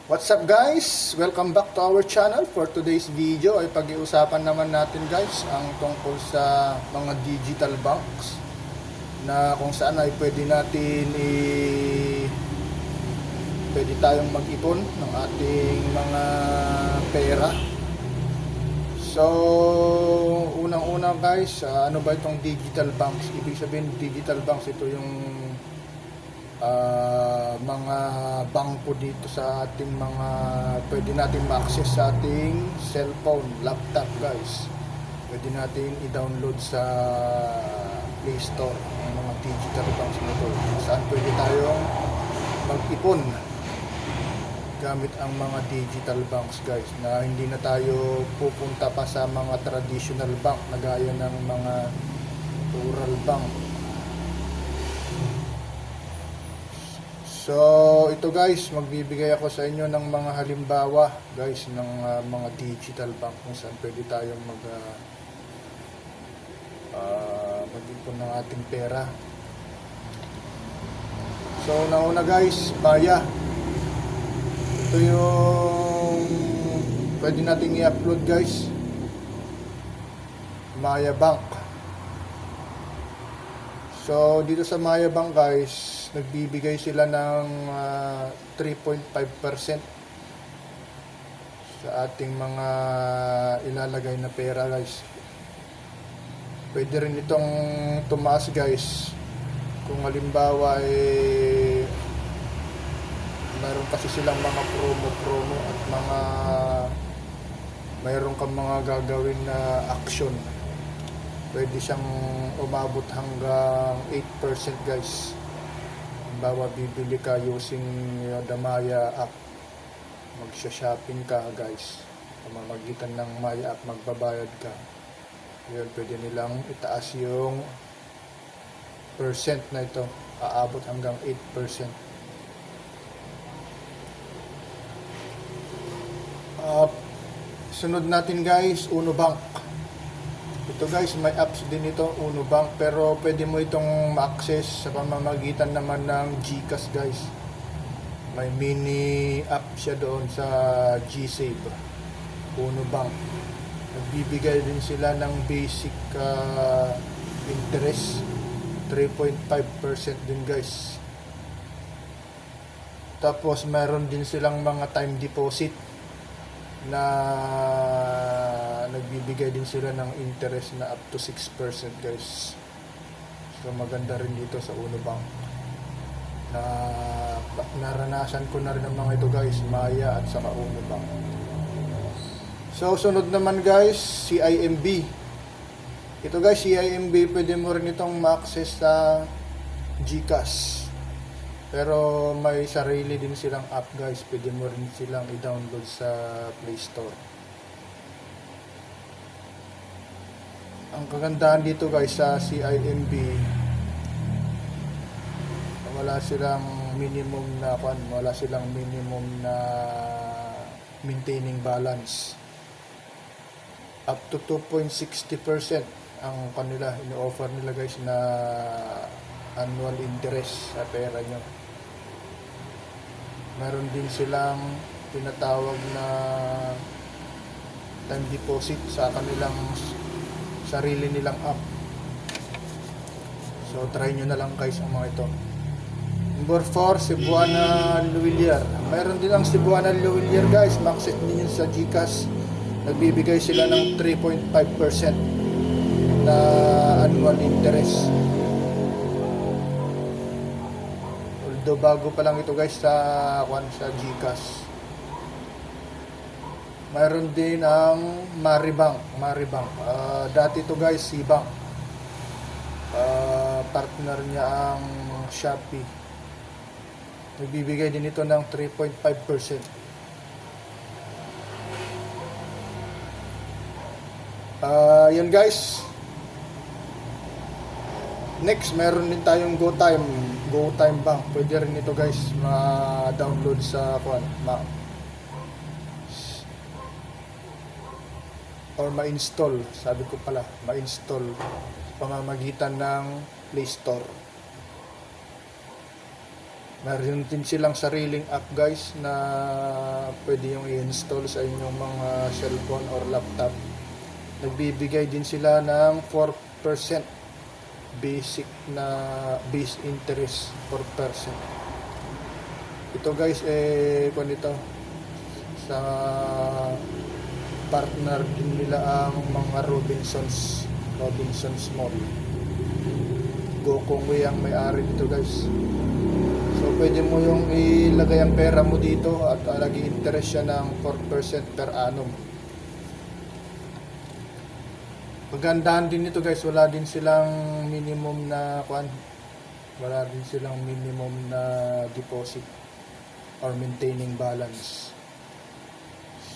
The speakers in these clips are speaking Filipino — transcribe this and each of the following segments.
What's up guys? Welcome back to our channel. For today's video ay pag-iusapan naman natin guys ang tungkol sa mga digital banks na kung saan ay pwede tayong mag-ipon ng ating mga pera. So, unang-una guys, ano ba itong digital banks? Ibig sabihin digital banks, ito yung mga bangko dito sa ating mga pwede natin ma-access sa ating cellphone, laptop guys. Pwede natin i-download sa Play Store ang mga digital banks na ito. Saan pwede tayong mag-ipon gamit ang mga digital banks guys, na hindi na tayo pupunta pa sa mga traditional bank na gaya ng mga rural bank. So, ito guys, magbibigay ako sa inyo ng mga halimbawa guys ng mga digital bank kung saan pwede tayong mag-ipon ng ating pera. So, nauna guys, Maya. Ito yung pwede nating i-upload guys. Maya Bank. So, dito sa Maya Bank guys, nagbibigay sila ng 3.5% sa ating mga ilalagay na pera guys. Pwede rin itong tumaas guys kung halimbawa mayroon kasi silang mga promo at mayroon kang mga gagawin na action. Pwede siyang umabot hanggang 8% guys. Halimbawa, bibili ka using the Maya app, magsha-shopping ka guys, pamamagitan ng Maya app, magbabayad ka. Yun, pwede nilang itaas yung percent na ito, aabot hanggang 8%. Sunod natin guys, Uno Bank. Ito guys, may apps din ito, Uno Bank, pero pwede mo itong ma-access sa pamamagitan naman ng GCash guys. May mini app siya doon sa GSave, Uno Bank. Nagbibigay din sila ng basic interest, 3.5% din guys. Tapos meron din silang mga time deposit na nagbibigay din sila ng interest na up to 6% guys. So maganda rin dito sa Uno Bank. Naranasan ko na rin ang mga ito guys, Maya at saka Uno Bank. So sunod naman guys, CIMB. Ito guys, CIMB, pwede mo rin itong ma-access sa GCash. Pero may sarili din silang app guys, pwede mo rin silang i-download sa Play Store. Ang kagandahan dito guys sa CIMB, wala silang minimum na maintaining balance. Up to 2.60% ang kanila ino-offer nila guys na annual interest sa pera nyo. Meron din silang tinatawag na time deposit sa kanilang sarili nilang app. So try nyo na lang guys ang mga ito. Number 4, Cebuana Lhuillier. Meron din ang Cebuana Lhuillier guys, ma-access din yun sa GCash. Nagbibigay sila ng 3.5% na annual interest. Although bago pa lang ito guys sa GCash. Mayroon din ang Maribank. Dati ito guys, Cbank. Partner niya ang Shopee. Nagbibigay din ito ng 3.5%. Yan guys. Next, meron din tayong GoTime Bank. Pwede rin ito guys ma-download sa or ma-install, ma-install pamamagitan ng Play Store. Meron din silang sariling app guys na pwede yung i-install sa inyong mga cellphone or laptop. Nagbibigay din sila ng 4% basic na base interest 4%. Ito guys kung ito sa partner din nila ang mga Robinsons Mall. Gokongwei ang may-ari dito guys. So pwede mo yung ilagay ang pera mo dito at lagi interest siya ng 4% per annum. Pagandahan din nito guys, wala din silang minimum na deposit or maintaining balance.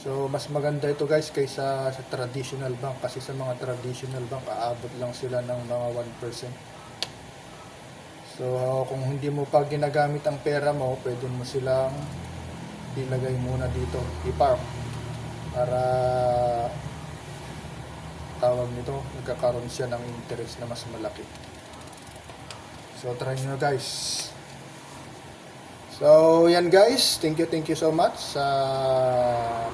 So mas maganda ito guys kaysa sa traditional bank, kasi sa mga traditional bank aabot lang sila ng mga 1%. So kung hindi mo pa ginagamit ang pera mo, pwede mo silang ilagay muna dito, i-park, para tawag nito, nagkakaroon siya ng interest na mas malaki. So try nyo guys. So yan guys, thank you so much sa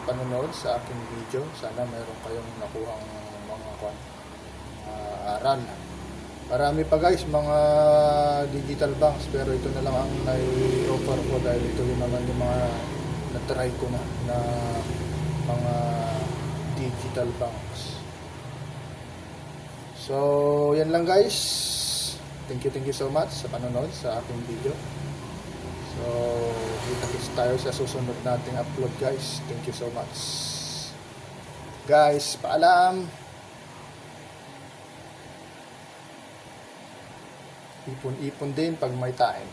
panonood sa aking video. Sana mayroon kayong nakuhang mga aral. Marami pa guys mga digital banks, pero ito na lang ang nai-offer ko dahil ito yung naman yung mga na-try ko na mga digital banks. So yan lang guys, thank you so much sa panonood sa aking video. So kita-kits tayo sa susunod nating upload guys. Thank you so much guys, paalam. Ipon din pag may time.